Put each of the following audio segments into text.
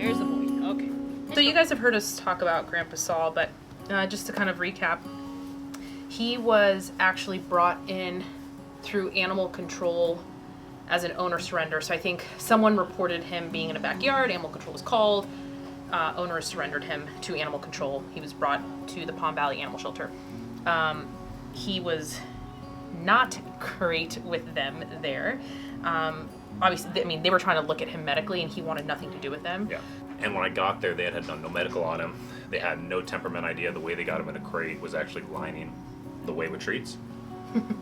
There's the boy. Okay. So you guys have heard us talk about Grandpa Saul, but just to kind of recap, he was actually brought in through animal control as an owner surrender. So I think someone reported him being in a backyard. Animal control was called. Owner surrendered him to animal control. He was brought to the Palm Valley Animal Shelter. He was not great with them there. Obviously, I mean, they were trying to look at him medically, and he wanted nothing to do with them. Yeah. And when I got there, they had done no medical on him. They had no temperament idea. The way they got him in a crate was actually lining the way with treats.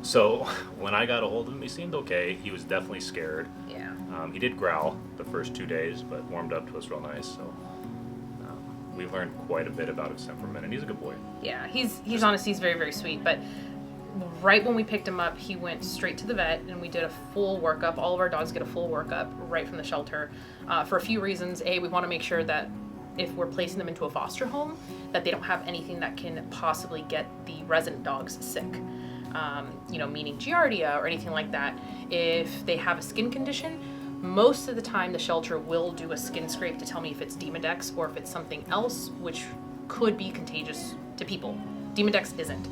So when I got a hold of him, he seemed okay. He was definitely scared. Yeah. He did growl the first 2 days, but warmed up to us real nice. So we've learned quite a bit about his temperament, and he's a good boy. Yeah, he's honest. He's very, very sweet. But right when we picked him up, he went straight to the vet, and we did a full workup. All of our dogs get a full workup right from the shelter for a few reasons. We want to make sure that if we're placing them into a foster home, that they don't have anything that can possibly get the resident dogs sick. Meaning Giardia or anything like that. If they have a skin condition, most of the time the shelter will do a skin scrape to tell me if it's Demodex or if it's something else, which could be contagious to people. Demodex isn't.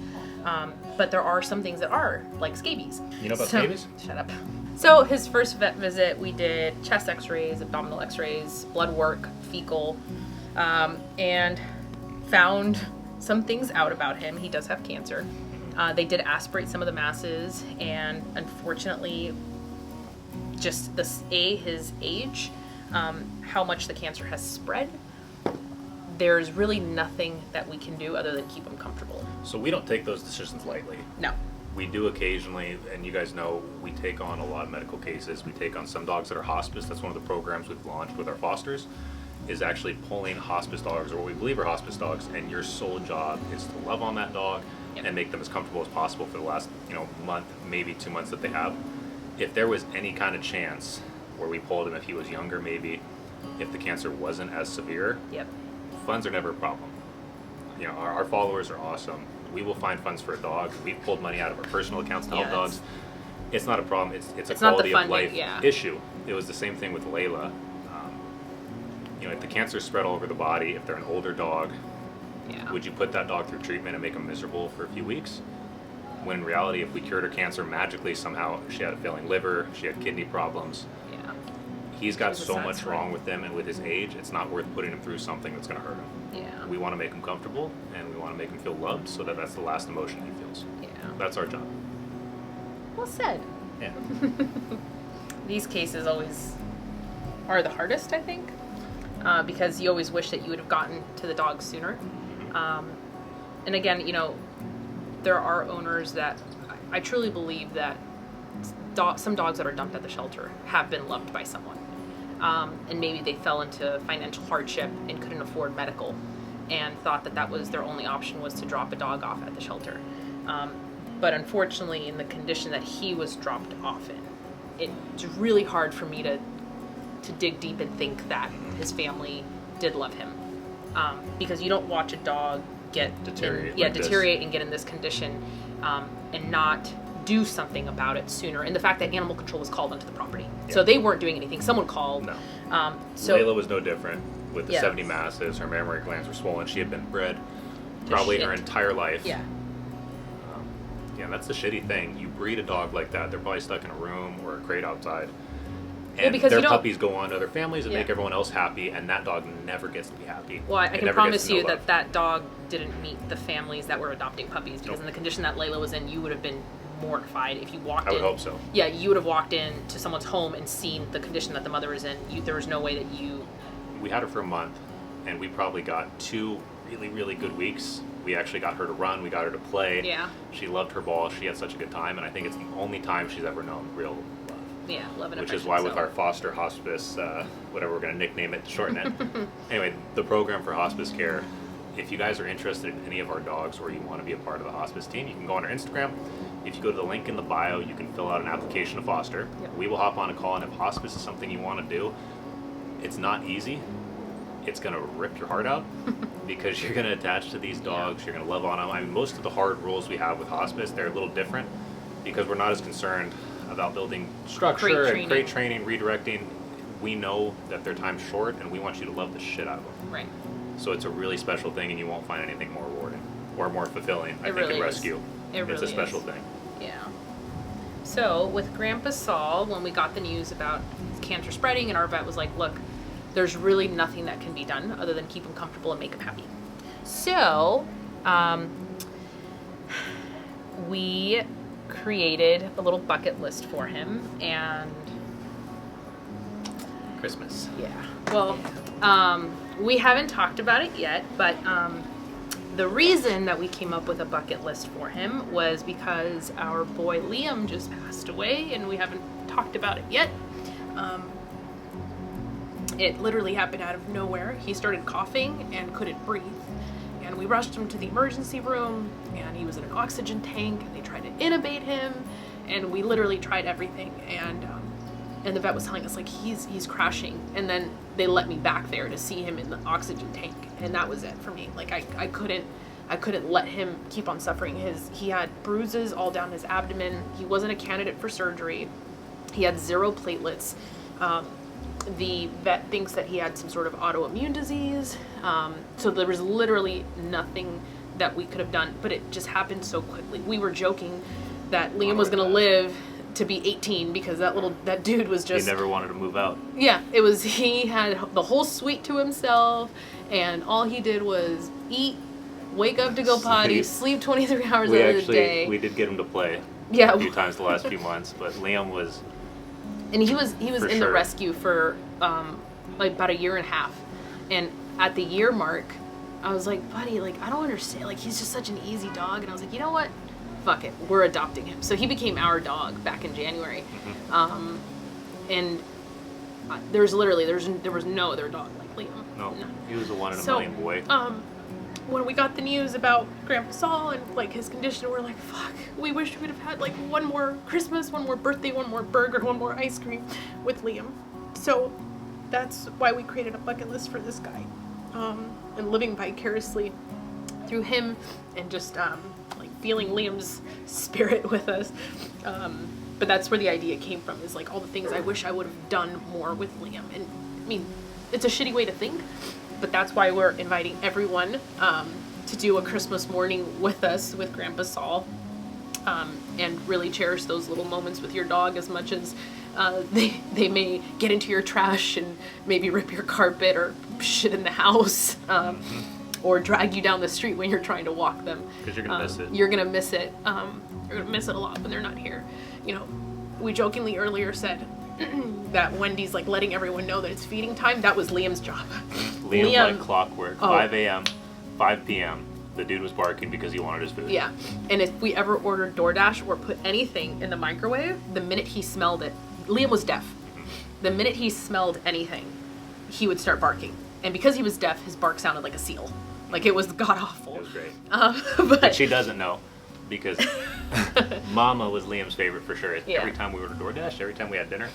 But there are some things that are, like scabies. You know about scabies? Shut up. So his first vet visit, we did chest x-rays, abdominal x-rays, blood work, fecal, and found some things out about him. He does have cancer. They did aspirate some of the masses, and unfortunately, just his age, how much the cancer has spread, there's really nothing that we can do other than keep him comfortable. So we don't take those decisions lightly. No. We do occasionally, and you guys know, we take on a lot of medical cases. We take on some dogs that are hospice. That's one of the programs we've launched with our fosters, is actually pulling hospice dogs, or what we believe are hospice dogs, and your sole job is to love on that dog and make them as comfortable as possible for the last, month, maybe 2 months that they have. If there was any kind of chance where we pulled him if he was younger, maybe, if the cancer wasn't as severe, funds are never a problem. Our followers are awesome. We will find funds for a dog. We've pulled money out of our personal accounts to help dogs. It's not a problem. It's a quality of life issue. It was the same thing with Layla. If the cancer spread all over the body, if they're an older dog, would you put that dog through treatment and make them miserable for a few weeks? When in reality, if we cured her cancer magically, somehow she had a failing liver, she had kidney problems. He's got so much wrong with him, and with his age, it's not worth putting him through something that's going to hurt him. We want to make him comfortable, and we want to make him feel loved, so that's the last emotion he feels. That's our job. Well said. Yeah. These cases always are the hardest, I think, because you always wish that you would have gotten to the dog sooner. And again, there are owners that I truly believe that some dogs that are dumped at the shelter have been loved by someone. And maybe they fell into financial hardship and couldn't afford medical and thought that was their only option was to drop a dog off at the shelter. But unfortunately, in the condition that he was dropped off in, it's really hard for me to dig deep and think that his family did love him. Because you don't watch a dog deteriorate and get in this condition and not do something about it sooner. And the fact that animal control was called onto the property. So they weren't doing anything. Someone called. No. So Layla was no different with the 70 masses. Her mammary glands were swollen. She had been bred probably her entire life. That's the shitty thing. You breed a dog like that, they're probably stuck in a room or a crate outside. And because their puppies go on to other families and make everyone else happy, and that dog never gets to be happy. Well, I can promise you that dog didn't meet the families that were adopting puppies, because in the condition that Layla was in, you would have been mortified if you walked in. I would hope so. Yeah, you would have walked in to someone's home and seen the condition that the mother was in. There was no way that you... We had her for a month, and we probably got 2 really, really good weeks. We actually got her to run. We got her to play. Yeah. She loved her ball. She had such a good time, and I think it's the only time she's ever known real love. Yeah, love and affection. Which is why with our foster hospice, whatever we're going to nickname it to shorten it. Anyway, the program for hospice care, if you guys are interested in any of our dogs or you want to be a part of the hospice team, you can go on our Instagram. If you go to the link in the bio, you can fill out an application to foster. We will hop on a call, and if hospice is something you want to do, it's not easy. It's going to rip your heart out because you're going to attach to these dogs. You're going to love on them. I mean, most of the hard rules we have with hospice, they're a little different because we're not as concerned about building structure and crate training, redirecting. we know that their time's short, and we want you to love the shit out of them. Right. So it's a really special thing, and you won't find anything more rewarding or more fulfilling, I think, really in is. rescue. It really it's a special is. thing. Yeah. So with Grandpa Saul, when we got the news about cancer spreading, and our vet was like, look, there's really nothing that can be done other than keep him comfortable and make him happy. So we created a little bucket list for him, and Christmas. yeah, well, we haven't talked about it yet, but the reason that we came up with a bucket list for him was because our boy Liam just passed away, and we haven't talked about it yet. It literally happened out of nowhere. He started coughing and couldn't breathe, and we rushed him to the emergency room, and he was in an oxygen tank, and they tried to intubate him, and we literally tried everything, and the vet was telling us, like, he's crashing, and then they let me back there to see him in the oxygen tank, and that was it for me. Like, I couldn't let him keep on suffering. He had bruises all down his abdomen. He wasn't a candidate for surgery. He had 0 platelets. The vet thinks that he had some sort of autoimmune disease. So there was literally nothing that we could have done, but it just happened so quickly. We were joking that Liam was going to live to be 18 because that dude was just... He never wanted to move out. Yeah, he had the whole suite to himself, and all he did was eat, wake up to go potty, sleep 23 hours out of the day. We did get him to play a few times the last few months, but Liam was... And he was in the sure. rescue for like about 1.5 years. And at the year mark, I was like, buddy, like, I don't understand. Like, he's just such an easy dog. And I was like, you know what? Fuck it. We're adopting him. So he became our dog back in January. And there was no other dog like Liam. No, he was a 1 in a So, million boy. When we got the news about Grandpa Saul and like his condition, we're like, fuck, we wish we would have had like one more Christmas, one more birthday, one more burger, one more ice cream with Liam. So that's why we created a bucket list for this guy, and living vicariously through him, and just like feeling Liam's spirit with us. But that's where the idea came from, is like all the things I wish I would have done more with Liam. And I mean, it's a shitty way to think, but that's why we're inviting everyone to do a Christmas morning with us, with Grandpa Saul, and really cherish those little moments with your dog as much as they may get into your trash and maybe rip your carpet or shit in the house, or drag you down the street when you're trying to walk them. Because you're going to miss it. You're going to miss it. You're going to miss it a lot when they're not here. You know, we jokingly earlier said that Wendy's like letting everyone know that it's feeding time. That was Liam's job. Liam like clockwork. 5 a.m., 5 p.m. The dude was barking because he wanted his food. Yeah. And if we ever ordered DoorDash or put anything in the microwave, the minute he smelled it, Liam was deaf. The minute he smelled anything, he would start barking. And because he was deaf, his bark sounded like a seal. Like, it was god-awful. It was great. But she doesn't know, because Mama was Liam's favorite for sure. Yeah. Every time we ordered DoorDash, every time we had dinner,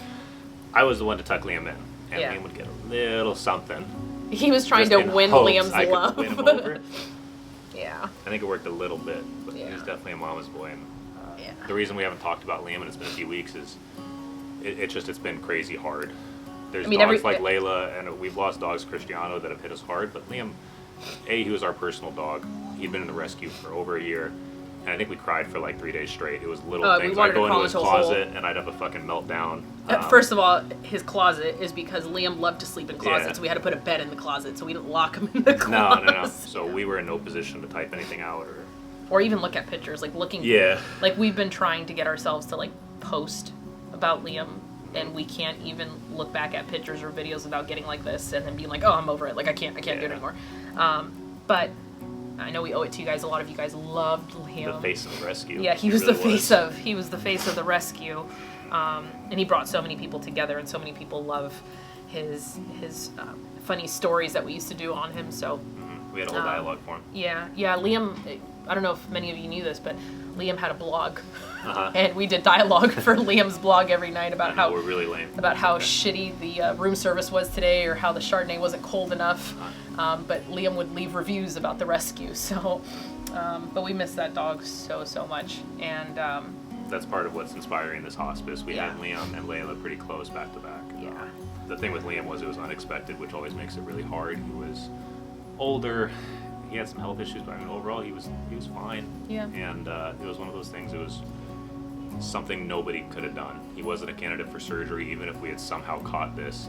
I was the one to tuck Liam in. And Yeah. Liam would get a little something. He was trying just to in win hopes Liam's I could love. win him over. Yeah. I think it worked a little bit, but he Yeah. was definitely a mama's boy. And Yeah. the reason we haven't talked about Liam, and it's been a few weeks, is it's been crazy hard. There's dogs like Layla, and we've lost dogs, Cristiano, that have hit us hard. But Liam, he was our personal dog. He'd been in the rescue for over 1 year, and I think we cried for like 3 days straight. It was little things. I'd go into his closet, and I'd have a fucking meltdown. First of all, his closet is because Liam loved to sleep in closets. Yeah. So we had to put a bed in the closet, so we didn't lock him in the closet. No. So we were in no position to type anything out or even look at pictures, like looking. Yeah. Like, we've been trying to get ourselves to like post about Liam, and we can't even look back at pictures or videos without getting like this and then being like, oh, I'm over it. Like, I can't do it anymore. But I know we owe it to you guys. A lot of you guys loved Liam. The face of the rescue. Yeah, he was the face of the rescue. And he brought so many people together, and so many people love his funny stories that we used to do on him. So we had a whole dialogue for him. Yeah, Liam. I don't know if many of you knew this, but Liam had a blog, and we did dialogue for Liam's blog every night about how we're really lame. About how shitty the room service was today, or how the Chardonnay wasn't cold enough. But Liam would leave reviews about the rescue. So, but we miss that dog so much, and that's part of what's inspiring this hospice. We Yeah. had Liam and Layla pretty close back to back. Yeah. The thing with Liam was it was unexpected, which always makes it really hard. He was older. He had some health issues, but I mean, overall, he was fine. Yeah. And it was one of those things. It was something nobody could have done. He wasn't a candidate for surgery, even if we had somehow caught this.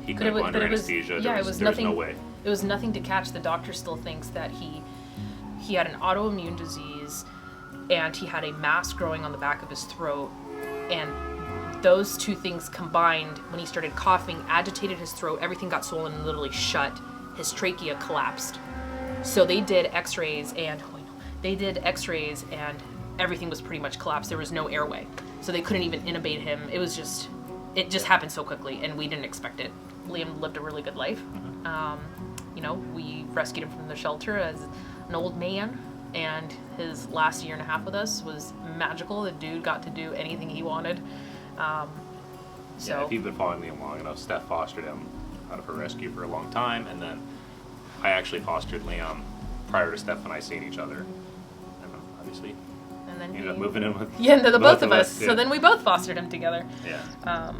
He But could it have was- gone under but it was- anesthesia. yeah, there it was, was there was nothing. no way. It was nothing to catch. The doctor still thinks that he had an autoimmune disease, and he had a mass growing on the back of his throat, and those two things combined, when he started coughing, agitated his throat. Everything got swollen and literally shut. His trachea collapsed. So they did X-rays, and everything was pretty much collapsed. There was no airway, so they couldn't even intubate him. It just happened so quickly, and we didn't expect it. Liam lived a really good life. We rescued him from the shelter as an old man, and his last year and a half with us was magical. The dude got to do anything he wanted. Yeah, if you've been following Liam long enough, Steph fostered him out of her rescue for a long time, and then I actually fostered Liam prior to Steph and I seeing each other. And then obviously and then ended up moving in with the both of us. yeah. So then we both fostered him together. Yeah.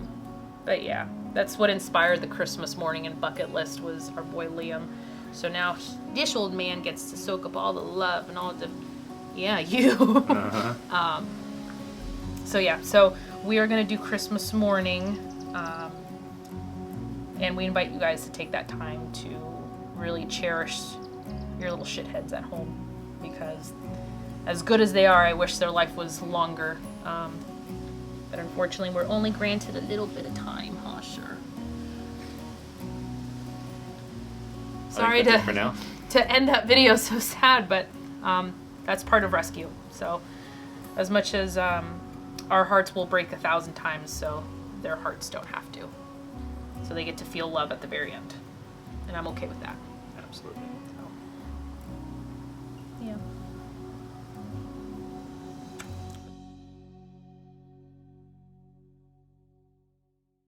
But yeah, that's what inspired the Christmas morning and bucket list was our boy Liam. So now this old man gets to soak up all the love and all the, you. Uh-huh. So we are going to do Christmas morning. And we invite you guys to take that time to really cherish your little shitheads at home. Because as good as they are, I wish their life was longer. But unfortunately, we're only granted a little bit of time, huh? Sure. Sorry that's it for now. to end that video so sad, but that's part of rescue. So as much as our hearts will break 1,000 times, so their hearts don't have to. So they get to feel love at the very end. And I'm okay with that. Absolutely.